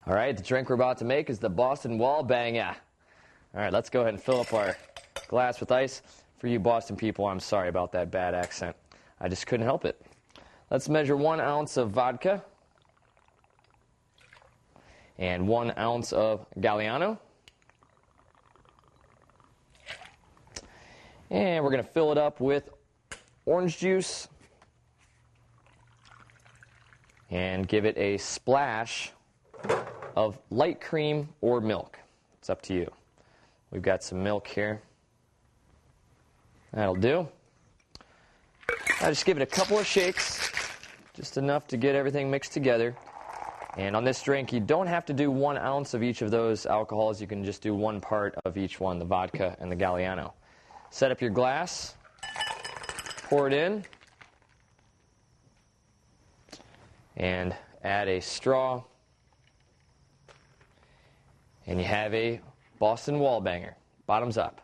All right, the drink we're about to make is the Boston Wallbanger. All right, let's go ahead and fill up our glass with ice. For you Boston people, I'm sorry about that bad accent. I just couldn't help it. Let's measure 1 ounce of vodka and 1 ounce of Galliano. And we're going to fill it up with orange juice and give it a splash of light cream or milk. It's up to you. We've got some milk here. That'll do. I'll just give it a couple of shakes, just enough to get everything mixed together. And on this drink, you don't have to do 1 ounce of each of those alcohols. You can just do 1 part of each one, the vodka and the Galliano. Set up your glass, pour it in, and add a straw, and you have a Boston Wallbanger. Bottoms up.